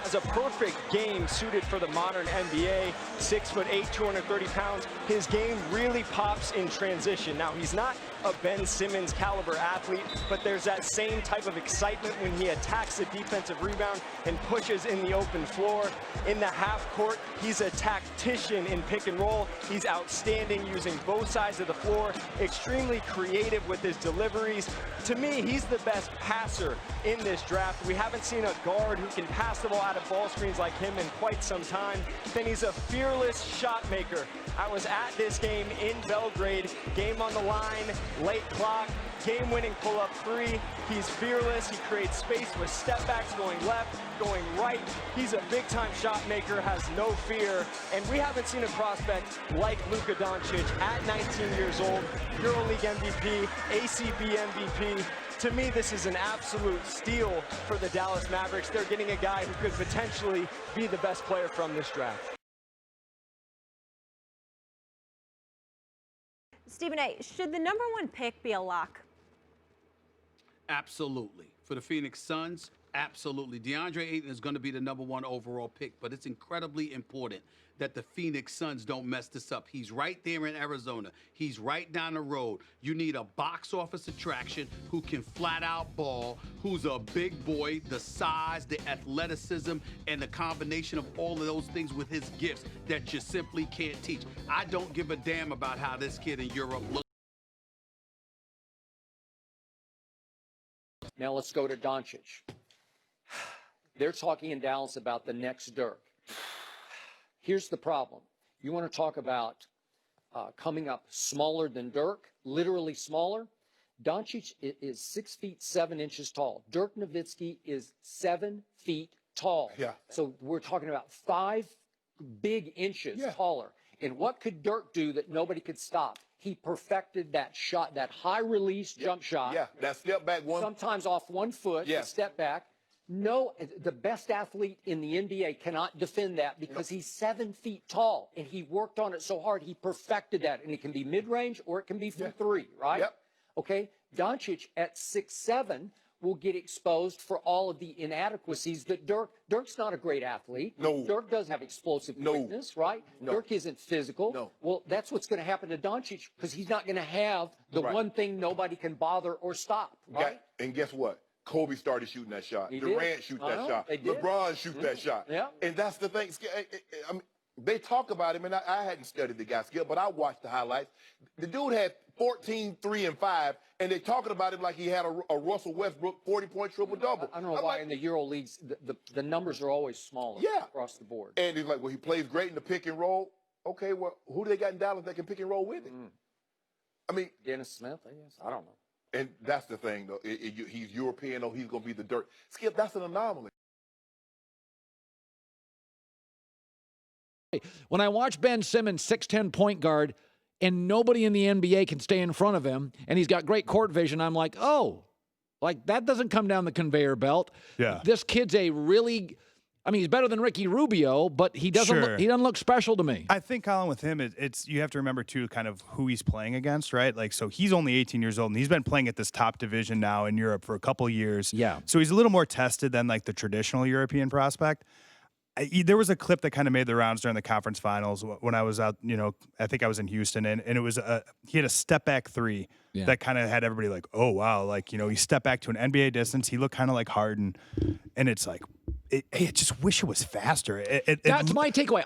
has a perfect game suited for the modern NBA. 6'8", 230 pounds. His game really pops in transition. Now, he's not a Ben Simmons caliber athlete, but there's that same type of excitement when he attacks the defensive rebound and pushes in the open floor. In the half court, he's a tactician in pick and roll. He's outstanding using both sides of the floor, extremely creative with his deliveries. To me, he's the best passer in this draft. We haven't seen a guard who can pass the ball out of ball screens like him in quite some time. Then he's a fearless shot maker. I was at this game in Belgrade, game on the line, late clock, game-winning pull-up three. He's fearless. He creates space with step-backs going left, going right. He's a big-time shot maker, has no fear. And we haven't seen a prospect like Luka Doncic at 19 years old, EuroLeague MVP, ACB MVP. To me, this is an absolute steal for the Dallas Mavericks. They're getting a guy who could potentially be the best player from this draft. Stephen A., should the #1 pick be a lock? Absolutely. For the Phoenix Suns, absolutely. DeAndre Ayton is going to be the #1 overall pick, but it's incredibly important that the Phoenix Suns don't mess this up. He's right there in Arizona. He's right down the road. You need a box office attraction who can flat out ball, who's a big boy, the size, the athleticism, and the combination of all of those things with his gifts that you simply can't teach. I don't give a damn about how this kid in Europe looks. Now let's go to Doncic. They're talking in Dallas about the next Dirk. Here's the problem. You want to talk about coming up smaller than Dirk, literally smaller? Doncic is 6 feet 7 inches tall. Dirk Nowitzki is 7 feet tall. Yeah. So we're talking about 5 big inches taller. And what could Dirk do that nobody could stop? He perfected that shot, that high release jump shot. Yeah, that step back one. Sometimes off 1 foot, Yeah. step back. No, the best athlete in the NBA cannot defend that because he's 7 feet tall and he worked on it so hard. He perfected that, and it can be mid-range or it can be from 3, right? Yep. Okay. Doncic at 6'7" will get exposed for all of the inadequacies that Dirk's not a great athlete. No. Dirk doesn't have explosive quickness, right? No. Dirk isn't physical. No. Well, that's what's going to happen to Doncic because he's not going to have the Right. one thing nobody can bother or stop, right? And guess what? Kobe started shooting that shot. He Durant did. shoot I that know. shot. They did. LeBron shoot that shot. Yeah. And that's the thing. I mean, they talk about him, and I hadn't studied the guy skill, but I watched the highlights. The dude had 14, 3, and 5, and they're talking about him like he had a Russell Westbrook 40-point triple-double. I don't know why in the Euro leagues the numbers are always smaller across the board. And he's like, well, he plays great in the pick and roll. Okay, well, who do they got in Dallas that can pick and roll with him? I mean, Dennis Smith, I guess. I don't know. and that's the thing, though. He's European, or he's going to be the dirt. Skip, that's an anomaly. When I watch Ben Simmons, 6'10" point guard, and nobody in the NBA can stay in front of him, and he's got great court vision, I'm like, oh, like that doesn't come down the conveyor belt. Yeah. This kid's a really, I mean, he's better than Ricky Rubio, but he doesn't look, he doesn't look special to me. I think, Colin, with him, it's you have to remember, too, kind of who he's playing against, right? Like, so he's only 18 years old, and he's been playing at this top division now in Europe for a couple of years. Yeah. So he's a little more tested than, like, the traditional European prospect. There was a clip that kind of made the rounds during the conference finals when I was out, I think I was in Houston, and it was he had a step back 3 that kind of had everybody like, oh, wow, like, he stepped back to an NBA distance. He looked kind of like Harden, and it's like, I just wish it was faster. That's my takeaway.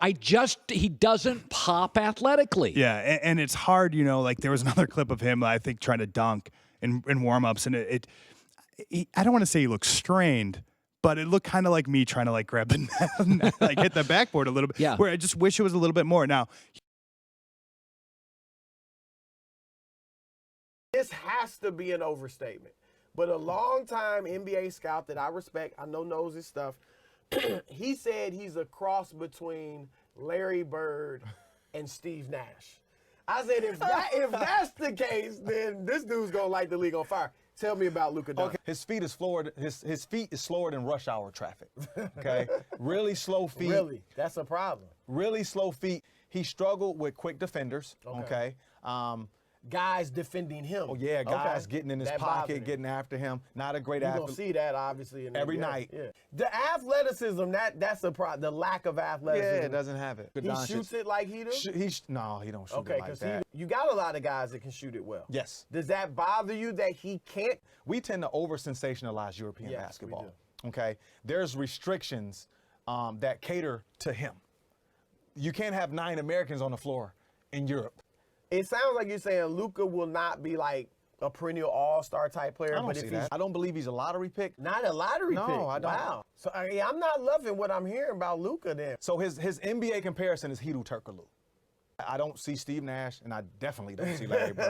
He doesn't pop athletically. Yeah, and it's hard, like there was another clip of him, I think, trying to dunk in warm-ups, and I don't want to say he looks strained, but it looked kind of like me trying to like grab the net, like hit the backboard a little bit. Yeah. Where I just wish it was a little bit more. Now, this has to be an overstatement. But a longtime NBA scout that I respect, I know knows his stuff, he said he's a cross between Larry Bird and Steve Nash. I said, if that's the case, then this dude's gonna light the league on fire. Tell me about Luka Doncic. Okay. His feet is slower than rush hour traffic. Okay, really slow feet. Really, that's a problem. Really slow feet. He struggled with quick defenders. Okay. guys defending him. Oh yeah, guys Okay. getting in his That bothers pocket, me. getting after him. Not a great You're gonna athlete. see that obviously in the Every NBA. night. Yeah. The athleticism, that's the problem. The lack of athleticism. Yeah, it doesn't have it. He Doncic- shoots it like he does. No, he don't shoot Okay, it like because that. you got a lot of guys that can shoot it well. Yes. Does that bother you that he can't? We tend to over sensationalize European Yes, we basketball. do. Okay, there's restrictions that cater to him. You can't have 9 Americans on the floor in Europe. It sounds like you're saying Luka will not be like a perennial all-star type player. I don't but see if that. he's I don't believe he's a lottery pick. not a lottery No, pick. I don't. Wow. So I'm not loving what I'm hearing about Luka then. So his NBA comparison is Hedo Turkoglu. I don't see Steve Nash, and I definitely don't see Larry Bird.